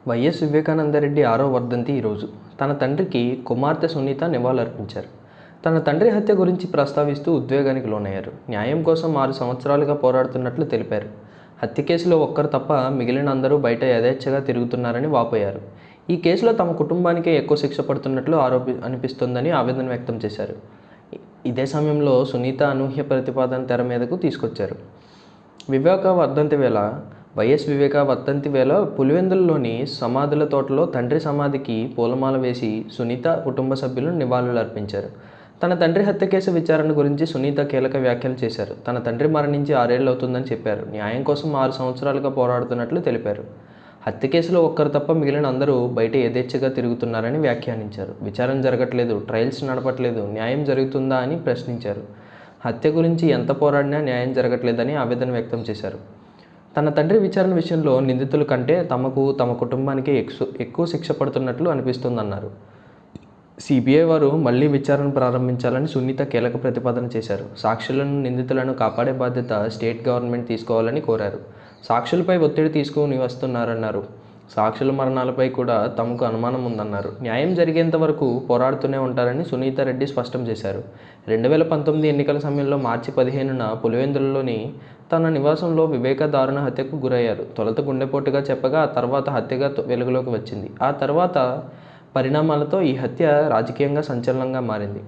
YS Vivekananda Reddy 6వ వర్ధంతి ఈరోజు. తన తండ్రికి కుమార్తె సునీత నివాళులర్పించారు. తన తండ్రి హత్య గురించి ప్రస్తావిస్తూ ఉద్వేగానికి లోనయ్యారు. న్యాయం కోసం 6 సంవత్సరాలుగా పోరాడుతున్నట్లు తెలిపారు. హత్య కేసులో ఒక్కరు తప్ప మిగిలిన అందరూ బయట యథేచ్ఛగా తిరుగుతున్నారని వాపోయారు. ఈ కేసులో తమ కుటుంబానికే ఎక్కువ శిక్ష పడుతున్నట్లు అనిపిస్తోందని ఆవేదన వ్యక్తం చేశారు. ఇదే సమయంలో సునీత అనూహ్య ప్రతిపాదన తెర మీదకు తీసుకొచ్చారు. వైఎస్ వివేక వర్ధంతి వేళ పులివెందులలోని సమాధుల తోటలో తండ్రి సమాధికి పూలమాల వేసి సునీత కుటుంబ సభ్యులు నివాళులర్పించారు. తన తండ్రి హత్య కేసు విచారణ గురించి సునీత కీలక వ్యాఖ్యలు చేశారు. తన తండ్రి మరణించి 6 ఏళ్ళు అవుతుందని చెప్పారు. న్యాయం కోసం 6 సంవత్సరాలుగా పోరాడుతున్నట్లు తెలిపారు. హత్య కేసులో ఒక్కరు తప్ప మిగిలిన అందరూ బయట యథేచ్ఛగా తిరుగుతున్నారని వ్యాఖ్యానించారు. విచారణ జరగట్లేదు, ట్రయల్స్ నడపట్లేదు, న్యాయం జరుగుతుందా అని ప్రశ్నించారు. హత్య గురించి ఎంత పోరాడినా న్యాయం జరగట్లేదని ఆవేదన వ్యక్తం చేశారు. తన తండ్రి విచారణ విషయంలో నిందితుల కంటే తమ కుటుంబానికి ఎక్కువ శిక్ష పడుతున్నట్లు అనిపిస్తోందన్నారు. సిబిఐ వారు మళ్లీ విచారణ ప్రారంభించాలని సునీత కీలక ప్రతిపాదన చేశారు. సాక్షులను, నిందితులను కాపాడే బాధ్యత స్టేట్ గవర్నమెంట్ తీసుకోవాలని కోరారు. సాక్షులపై ఒత్తిడి తీసుకుని వస్తున్నారన్నారు. సాక్షుల మరణాలపై కూడా తమకు అనుమానం ఉందన్నారు. న్యాయం జరిగేంత వరకు పోరాడుతూనే ఉంటారని సునీత రెడ్డి స్పష్టం చేశారు. 2019 ఎన్నికల సమయంలో మార్చి 15న పులివెందులలోని తన నివాసంలో వివేక దారుణ హత్యకు గురయ్యారు. తొలుత గుండెపోటుగా చెప్పగా ఆ తర్వాత హత్యగా వెలుగులోకి వచ్చింది. ఆ తర్వాత పరిణామాలతో ఈ హత్య రాజకీయంగా సంచలనంగా మారింది.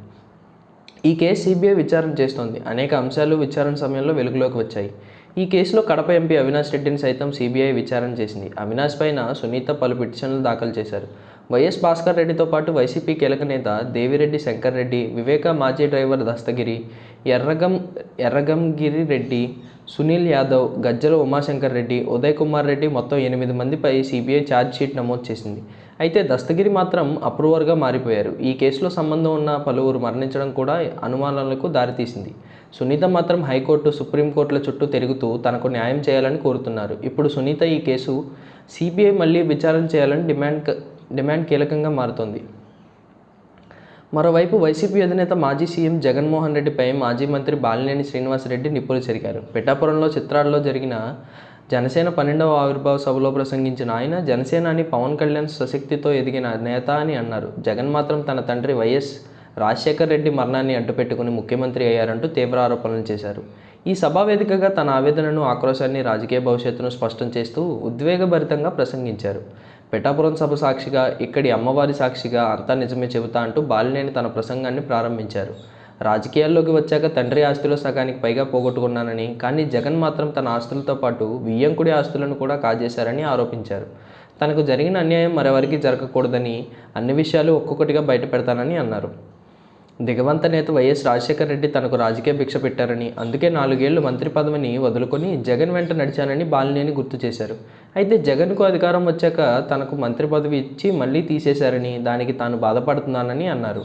ఈ కేసు సిబిఐ విచారణ చేస్తోంది. అనేక అంశాలు విచారణ సమయంలో వెలుగులోకి వచ్చాయి. ఈ కేసులో కడప ఎంపీ అవినాష్ రెడ్డిని సైతం సిబిఐ విచారణ చేసింది. అవినాష్ పైన సునీత పలు పిటిషన్లు దాఖలు చేశారు. వైఎస్ భాస్కర్ రెడ్డితో పాటు వైసీపీ కీలక నేత దేవిరెడ్డి శంకర్ రెడ్డి, వివేక మాజీ డ్రైవర్ దస్తగిరి, ఎర్రగంగిరి రెడ్డి, సునీల్ యాదవ్, గజ్జల ఉమాశంకర్ రెడ్డి, ఉదయ్ కుమార్ రెడ్డి మొత్తం 8 మందిపై సిబిఐ ఛార్జ్షీట్ నమోదు చేసింది. అయితే దస్తగిరి మాత్రం అప్రూవర్గా మారిపోయారు. ఈ కేసులో సంబంధం ఉన్న పలువురు మరణించడం కూడా అనుమానాలకు దారితీసింది. సునీత మాత్రం హైకోర్టు, సుప్రీంకోర్టుల చుట్టూ తిరుగుతూ తనకు న్యాయం చేయాలని కోరుతున్నారు. ఇప్పుడు సునీత ఈ కేసు సిబిఐ మళ్లీ విచారణ చేయాలని డిమాండ్ కీలకంగా మారుతోంది. మరోవైపు వైసీపీ అధినేత మాజీ సీఎం జగన్మోహన్ రెడ్డిపై మాజీ మంత్రి బాలినేని శ్రీనివాసరెడ్డి నిప్పులు చెరిగారు. పిఠాపురంలో చిత్రాలలో జరిగిన జనసేన 12వ ఆవిర్భావ సభలో ప్రసంగించిన ఆయన జనసేన అని పవన్ కళ్యాణ్ స్వశక్తితో ఎదిగిన నేత అని అన్నారు. జగన్ మాత్రం తన తండ్రి వైఎస్ రాజశేఖర్ రెడ్డి మరణాన్ని అడ్డుపెట్టుకుని ముఖ్యమంత్రి అయ్యారంటూ తీవ్ర ఆరోపణలు చేశారు. ఈ సభా వేదికగా తన ఆవేదనను, ఆక్రోశాన్ని, రాజకీయ భవిష్యత్తును స్పష్టం చేస్తూ ఉద్వేగభరితంగా ప్రసంగించారు. పిఠాపురం సభ సాక్షిగా, ఇక్కడి అమ్మవారి సాక్షిగా అంతా నిజమే చెబుతా అంటూ బాలినేని తన ప్రసంగాన్ని ప్రారంభించారు. రాజకీయాల్లోకి వచ్చాక తండ్రి ఆస్తులు సగానికి పైగా పోగొట్టుకున్నానని, కానీ జగన్ మాత్రం తన ఆస్తులతో పాటు వియ్యంకుడి ఆస్తులను కూడా కాజేశారని ఆరోపించారు. తనకు జరిగిన అన్యాయం మరెవరికి జరగకూడదని అన్ని విషయాలు ఒక్కొక్కటిగా బయటపెడతానని అన్నారు. దిగవంత నేత వైఎస్ రాజశేఖర్ రెడ్డి తనకు రాజకీయ భిక్ష పెట్టారని, అందుకే 4 ఏళ్లు మంత్రి పదవిని వదులుకొని జగన్ వెంట నడిచానని బాలినేని గుర్తు చేశారు. అయితే జగన్కు అధికారం వచ్చాక తనకు మంత్రి పదవి ఇచ్చి మళ్లీ తీసేశారని, దానికి తాను బాధపడుతున్నానని అన్నారు.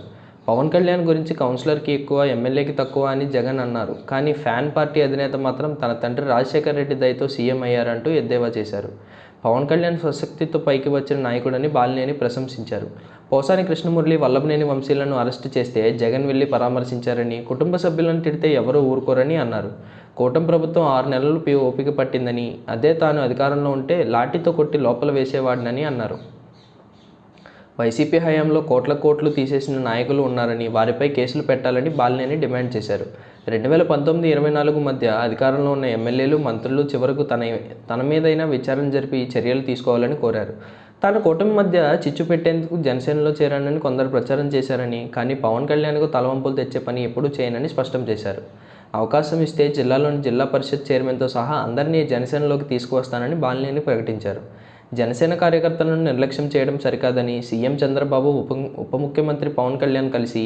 పవన్ కళ్యాణ్ గురించి కౌన్సిలర్కి ఎక్కువ, ఎమ్మెల్యేకి తక్కువ అని జగన్ అన్నారు. కానీ ఫ్యాన్ పార్టీ అధినేత మాత్రం తన తండ్రి రాజశేఖర్ రెడ్డి దయతో సీఎం అయ్యారంటూ ఎద్దేవా చేశారు. పవన్ కళ్యాణ్ స్వశక్తితో పైకి వచ్చిన నాయకుడని బాలినేని ప్రశంసించారు. పోసాని కృష్ణమురళి, వల్లభనేని వంశీలను అరెస్టు చేస్తే జగన్ వెళ్లి పరామర్శించారని, కుటుంబ సభ్యులను తిడితే ఎవరూ ఊరుకోరని అన్నారు. కూటమి ప్రభుత్వం 6 నెలలు ఓపిక పట్టిందని, అదే తాను అధికారంలో ఉంటే లాఠీతో కొట్టి లోపల వేసేవాడినని అన్నారు. వైసీపీ హయాంలో కోట్లు తీసేసిన నాయకులు ఉన్నారని, వారిపై కేసులు పెట్టాలని బాలినేని డిమాండ్ చేశారు. 2019-24 మధ్య అధికారంలో ఉన్న ఎమ్మెల్యేలు, మంత్రులు చివరకు తన మీదైనా విచారణ జరిపి చర్యలు తీసుకోవాలని కోరారు. తాను కూటమి మధ్య చిచ్చు పెట్టేందుకు జనసేనలో చేరానని కొందరు ప్రచారం చేశారని, కానీ పవన్ కళ్యాణ్కు తలవంపులు తెచ్చే పని ఎప్పుడూ చేయనని స్పష్టం చేశారు. అవకాశం ఇస్తే జిల్లాలోని జిల్లా పరిషత్ చైర్మన్తో సహా అందరినీ జనసేనలోకి తీసుకువస్తానని బాలినేని ప్రకటించారు. జనసేన కార్యకర్తలను నిర్లక్ష్యం చేయడం సరికాదని సీఎం చంద్రబాబు, ఉప ముఖ్యమంత్రి పవన్ కళ్యాణ్ కలిసి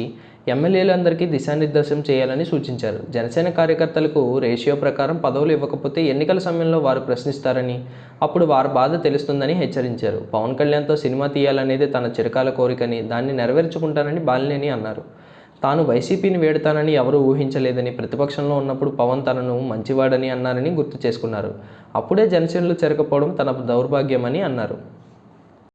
ఎమ్మెల్యేలందరికీ దిశానిర్దేశం చేయాలని సూచించారు. జనసేన కార్యకర్తలకు రేషియో ప్రకారం పదవులు ఇవ్వకపోతే ఎన్నికల సమయంలో వారు ప్రశ్నిస్తారని, అప్పుడు వారి బాధ తెలుస్తుందని హెచ్చరించారు. పవన్ కళ్యాణ్తో సినిమా తీయాలనేది తన చిరకాల కోరికని, దాన్ని నెరవేర్చుకుంటానని బాలినేని అన్నారు. తాను వైసీపీని వేడతానని ఎవరూ ఊహించలేదని, ప్రతిపక్షంలో ఉన్నప్పుడు పవన్ తనను మంచివాడని అన్నారని గుర్తు చేసుకున్నారు. అప్పుడే జనసేనలో చేరకపోవడం తన దౌర్భాగ్యమని అన్నారు.